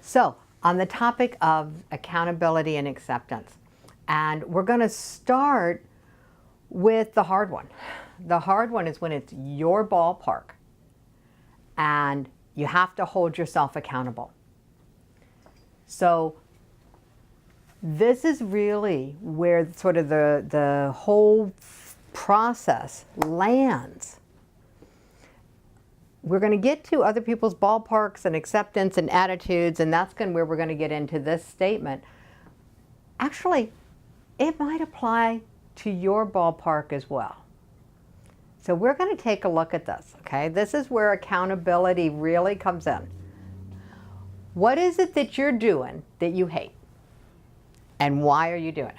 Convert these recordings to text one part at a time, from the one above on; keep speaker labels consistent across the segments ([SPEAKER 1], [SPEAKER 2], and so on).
[SPEAKER 1] So, on the topic of accountability and acceptance, and we're going to start with the hard one. The hard one is when it's your ballpark and you have to hold yourself accountable. So, this is really where sort of the whole process lands. We're going to get to other people's ballparks and acceptance and attitudes, and that's where we're going to get into this statement. Actually, it might apply to your ballpark as well. So we're going to take a look at this, okay? This is where accountability really comes in. What is it that you're doing that you hate? And why are you doing it?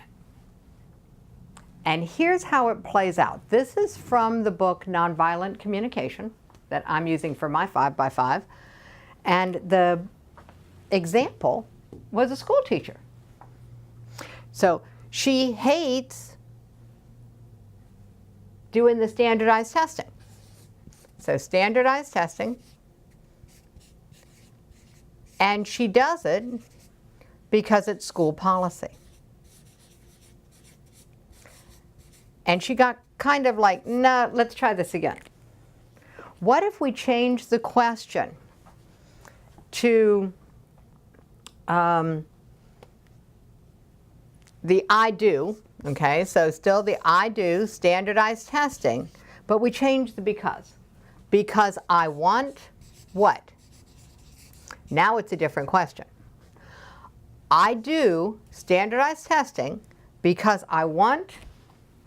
[SPEAKER 1] And here's how it plays out. This is from the book Nonviolent Communication that I'm using for my 5x5. And the example was a school teacher. So she hates doing the standardized testing. So standardized testing, and she does it because it's school policy. And she got kind of like, no, let's try this again. What if we change the question to the I do, okay? So still the I do, standardized testing, but we change the because. Because I want what? Now it's a different question. I do standardized testing because I want,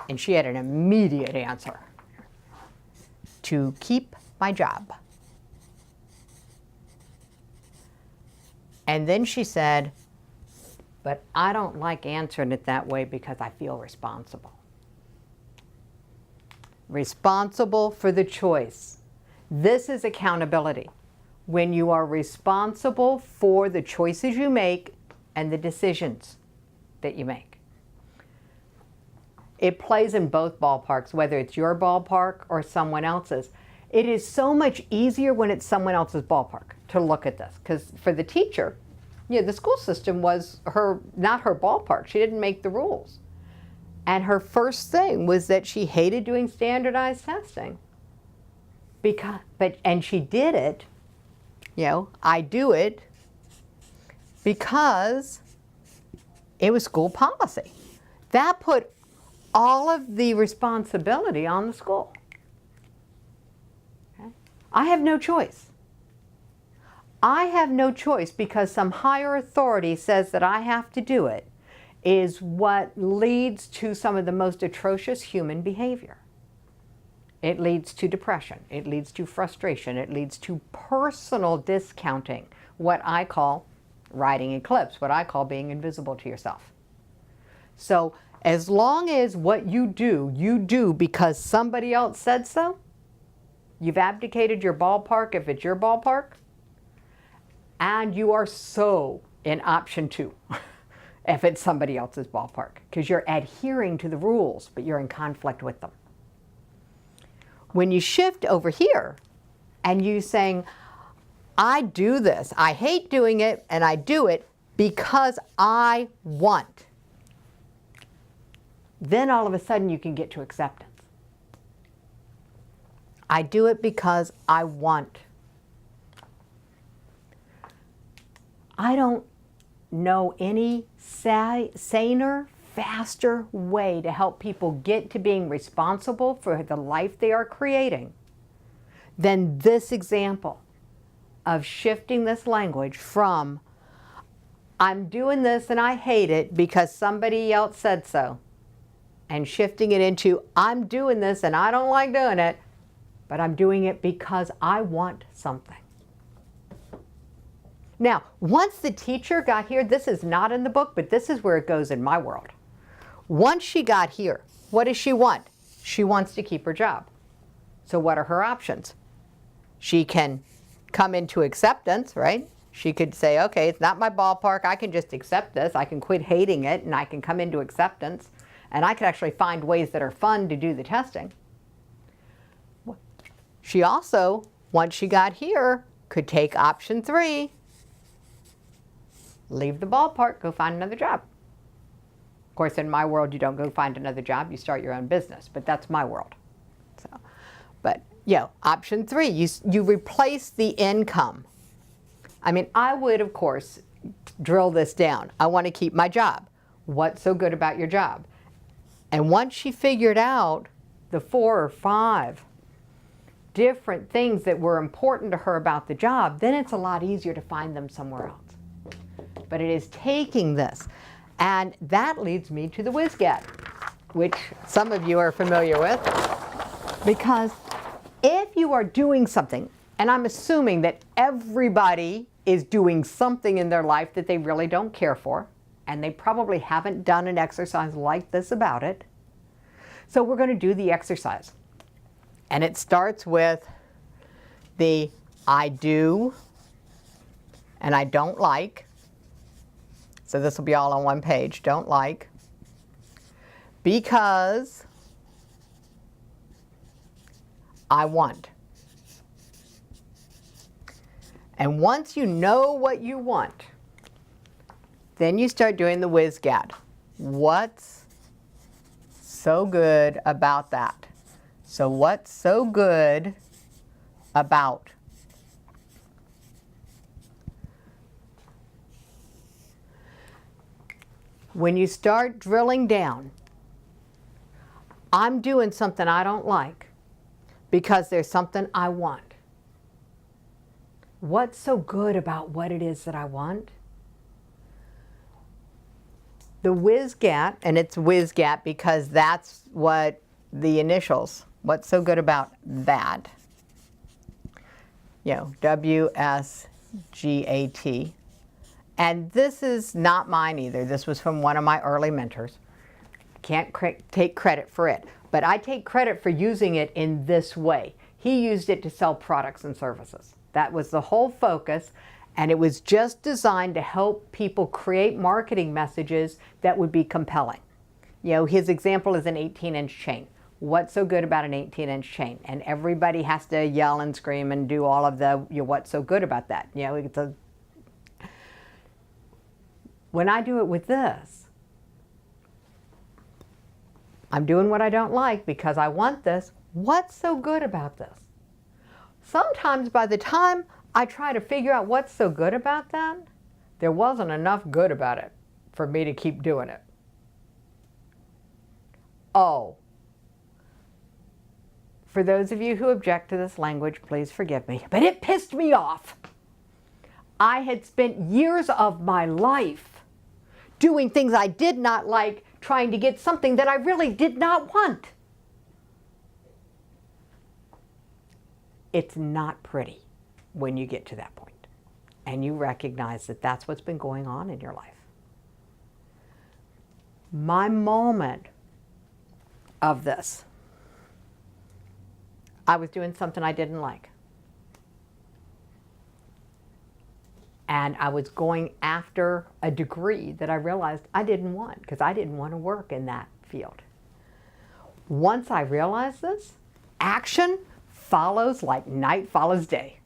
[SPEAKER 1] and she had an immediate answer, to keep my job. And then she said, but I don't like answering it that way because I feel responsible. Responsible for the choice. This is accountability. When you are responsible for the choices you make and the decisions that you make. It plays in both ballparks, whether it's your ballpark or someone else's. It is so much easier when it's someone else's ballpark to look at this. Because for the teacher, the school system was not her ballpark. She didn't make the rules. And her first thing was that she hated doing standardized testing. And she did it, I do it because it was school policy. That put all of the responsibility on the school. Okay? I have no choice. I have no choice because some higher authority says that I have to do it, is what leads to some of the most atrocious human behavior. It leads to depression. It leads to frustration. It leads to personal discounting, what I call riding eclipse, what I call being invisible to yourself. So as long as what you do because somebody else said so, you've abdicated your ballpark if it's your ballpark, and you are so in option 2 if it's somebody else's ballpark, because you're adhering to the rules, but you're in conflict with them. When you shift over here and you saying, I do this, I hate doing it, and I do it because I want, then all of a sudden you can get to acceptance. I do it because I want. I don't know any saner, faster way to help people get to being responsible for the life they are creating than this example of shifting this language from I'm doing this and I hate it because somebody else said so, and shifting it into I'm doing this and I don't like doing it, but I'm doing it because I want something. Now, once the teacher got here, this is not in the book, but this is where it goes in my world. Once she got here, what does she want? She wants to keep her job. So what are her options? She can come into acceptance, right? She could say, okay, it's not my ballpark. I can just accept this. I can quit hating it, and I can come into acceptance. And I could actually find ways that are fun to do the testing. She also, once she got here, could take option 3 leave the ballpark, go find another job. Of course, in my world, you don't go find another job, you start your own business, but that's my world. So, but, option 3, you replace the income. I mean, I would, of course, drill this down. I want to keep my job. What's so good about your job? And once she figured out the 4 or 5 different things that were important to her about the job, then it's a lot easier to find them somewhere else. But it is taking this. And that leads me to the Wiz Get, which some of you are familiar with. Because if you are doing something, and I'm assuming that everybody is doing something in their life that they really don't care for, and they probably haven't done an exercise like this about it. So we're going to do the exercise. And it starts with the I do and I don't like. So this will be all on one page. Don't like. Because I want. And once you know what you want, then you start doing the Wiz Get. What's so good about that? So what's so good about? When you start drilling down, I'm doing something I don't like because there's something I want. What's so good about what it is that I want? The Wiz Get, and it's Wiz Get because that's what the initials, what's so good about that? W-S-G-A-T. And this is not mine either. This was from one of my early mentors. Can't take credit for it, but I take credit for using it in this way. He used it to sell products and services. That was the whole focus, and it was just designed to help people create marketing messages that would be compelling. His example is an 18-inch chain. What's so good about an 18-inch chain? And everybody has to yell and scream and do all of the, what's so good about that? When I do it with this, I'm doing what I don't like because I want this. What's so good about this? Sometimes by the time I try to figure out what's so good about that, there wasn't enough good about it for me to keep doing it. Oh. For those of you who object to this language, please forgive me, but it pissed me off. I had spent years of my life doing things I did not like, trying to get something that I really did not want. It's not pretty when you get to that point and you recognize that that's what's been going on in your life. My moment of this, I was doing something I didn't like. And I was going after a degree that I realized I didn't want because I didn't want to work in that field. Once I realized this, action follows like night follows day.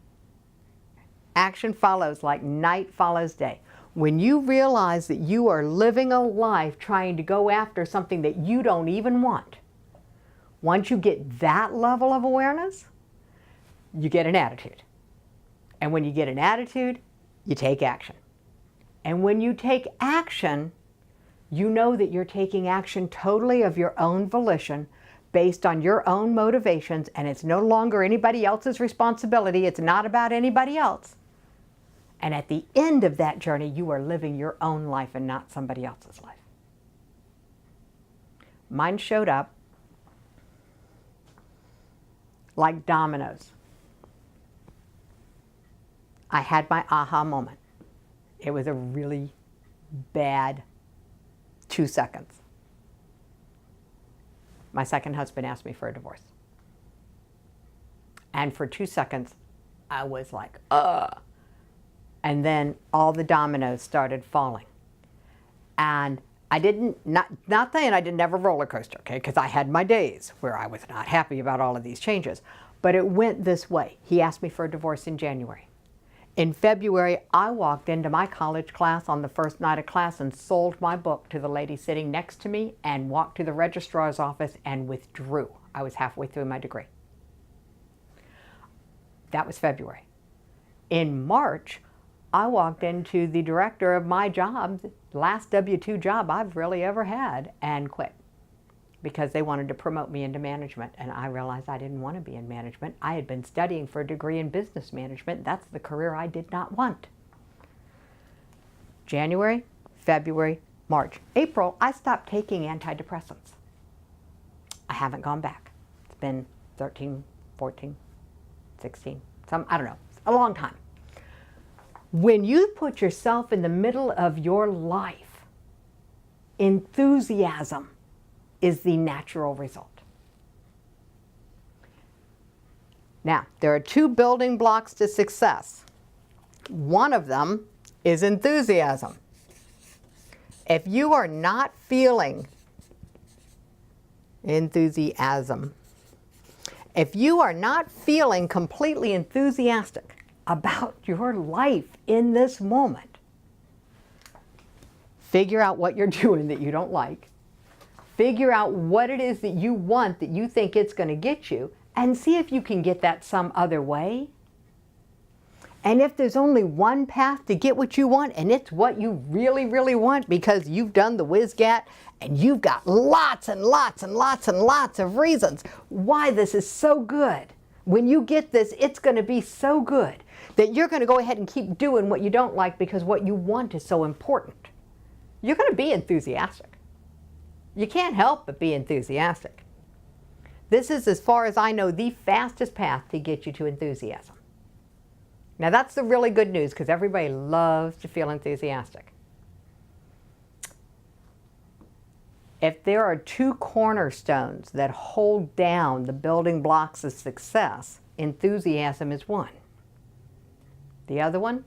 [SPEAKER 1] Action follows like night follows day. When you realize that you are living a life trying to go after something that you don't even want, once you get that level of awareness, you get an attitude. And when you get an attitude, you take action. And when you take action, you know that you're taking action totally of your own volition, based on your own motivations, and it's no longer anybody else's responsibility. It's not about anybody else. And at the end of that journey, you are living your own life and not somebody else's life. Mine showed up like dominoes. I had my aha moment. It was a really bad 2 seconds. My second husband asked me for a divorce. And for 2 seconds, I was like, ugh. And then all the dominoes started falling. And I didn't, not saying I didn't have a roller coaster, okay, because I had my days where I was not happy about all of these changes. But it went this way. He asked me for a divorce in January. In February, I walked into my college class on the first night of class and sold my book to the lady sitting next to me and walked to the registrar's office and withdrew. I was halfway through my degree. That was February. In March, I walked into the director of my job, the last W-2 job I've really ever had, and quit because they wanted to promote me into management, and I realized I didn't want to be in management. I had been studying for a degree in business management. That's the career I did not want. January, February, March. April, I stopped taking antidepressants. I haven't gone back. It's been 13, 14, 16, I don't know, a long time. When you put yourself in the middle of your life, enthusiasm is the natural result. Now, there are two building blocks to success. One of them is enthusiasm. If you are not feeling enthusiasm, if you are not feeling completely enthusiastic about your life in this moment, figure out what you're doing that you don't like. Figure out what it is that you want that you think it's going to get you, and see if you can get that some other way. And if there's only one path to get what you want, and it's what you really, really want because you've done the Wiz Get and you've got lots and lots and lots and lots of reasons why this is so good. When you get this, it's going to be so good that you're going to go ahead and keep doing what you don't like because what you want is so important. You're going to be enthusiastic. You can't help but be enthusiastic. This is, as far as I know, the fastest path to get you to enthusiasm. Now that's the really good news because everybody loves to feel enthusiastic. If there are two cornerstones that hold down the building blocks of success, enthusiasm is one. The other one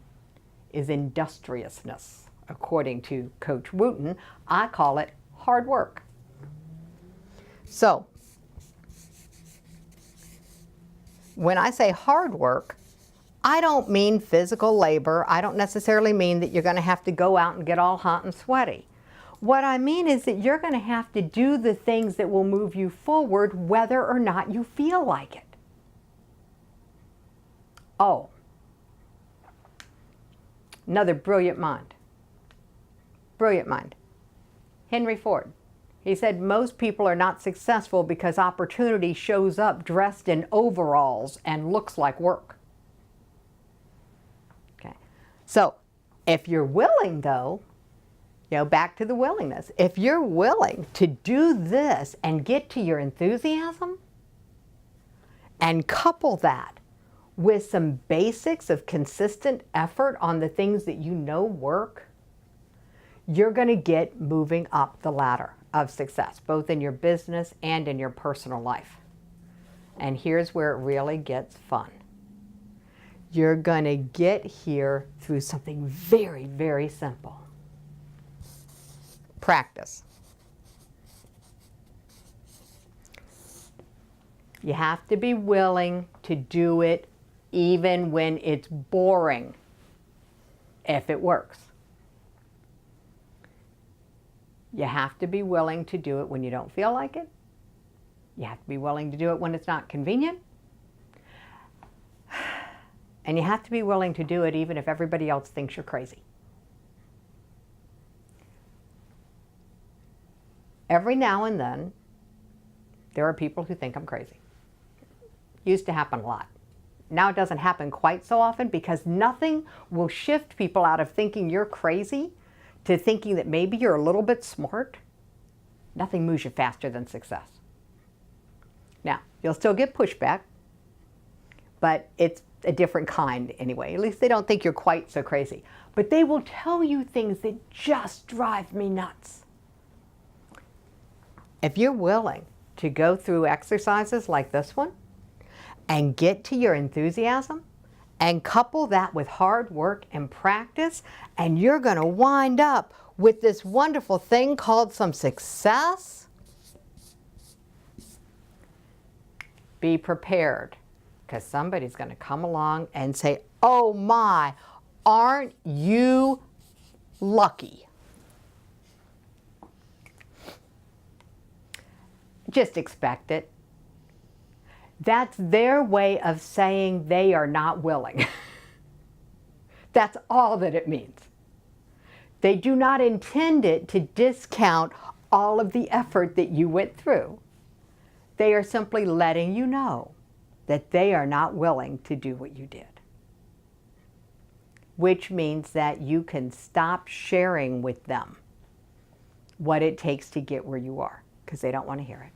[SPEAKER 1] is industriousness. According to Coach Wooten, I call it hard work. So, when I say hard work, I don't mean physical labor. I don't necessarily mean that you're going to have to go out and get all hot and sweaty. What I mean is that you're going to have to do the things that will move you forward whether or not you feel like it. Oh, another brilliant mind. Brilliant mind. Henry Ford. He said most people are not successful because opportunity shows up dressed in overalls and looks like work. Okay. So if you're willing though, back to the willingness. If you're willing to do this and get to your enthusiasm and couple that with some basics of consistent effort on the things that you know work, you're going to get moving up the ladder of success, both in your business and in your personal life. And here's where it really gets fun. You're going to get here through something very, very simple. Practice. You have to be willing to do it even when it's boring, if it works. You have to be willing to do it when you don't feel like it. You have to be willing to do it when it's not convenient. And you have to be willing to do it even if everybody else thinks you're crazy. Every now and then, there are people who think I'm crazy. Used to happen a lot. Now it doesn't happen quite so often because nothing will shift people out of thinking you're crazy to thinking that maybe you're a little bit smart. Nothing moves you faster than success. Now, you'll still get pushback, but it's a different kind anyway. At least they don't think you're quite so crazy. But they will tell you things that just drive me nuts. If you're willing to go through exercises like this one and get to your enthusiasm and couple that with hard work and practice, and you're going to wind up with this wonderful thing called some success. Be prepared, because somebody's going to come along and say, Oh my, aren't you lucky? Just expect it. That's their way of saying they are not willing. That's all that it means. They do not intend it to discount all of the effort that you went through. They are simply letting you know that they are not willing to do what you did. Which means that you can stop sharing with them what it takes to get where you are, because they don't want to hear it.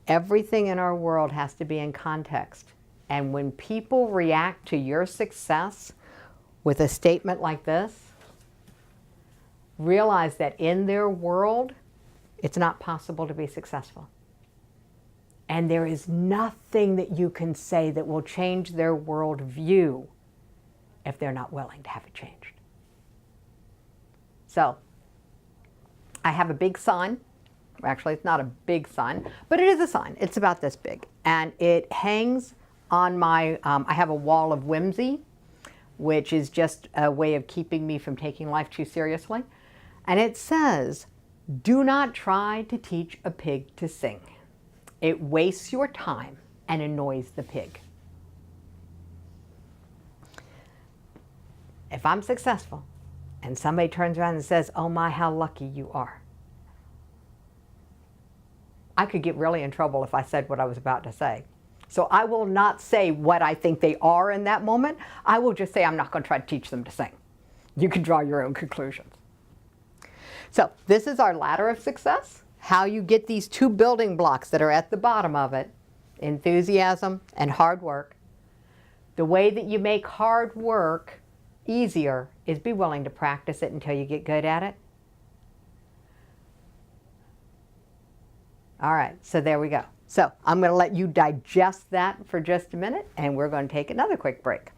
[SPEAKER 1] Everything in our world has to be in context. And when people react to your success with a statement like this, realize that in their world, it's not possible to be successful. And there is nothing that you can say that will change their world view if they're not willing to have it changed. So, I have a big sign. Actually, it's not a big sign, but it is a sign. It's about this big. And it hangs on my, I have a wall of whimsy, which is just a way of keeping me from taking life too seriously. And it says, do not try to teach a pig to sing. It wastes your time and annoys the pig. If I'm successful and somebody turns around and says, oh my, how lucky you are, I could get really in trouble if I said what I was about to say. So I will not say what I think they are in that moment. I will just say I'm not going to try to teach them to sing. You can draw your own conclusions. So this is our ladder of success, how you get these two building blocks that are at the bottom of it, enthusiasm and hard work. The way that you make hard work easier is be willing to practice it until you get good at it. All right, so there we go. So I'm going to let you digest that for just a minute, and we're going to take another quick break.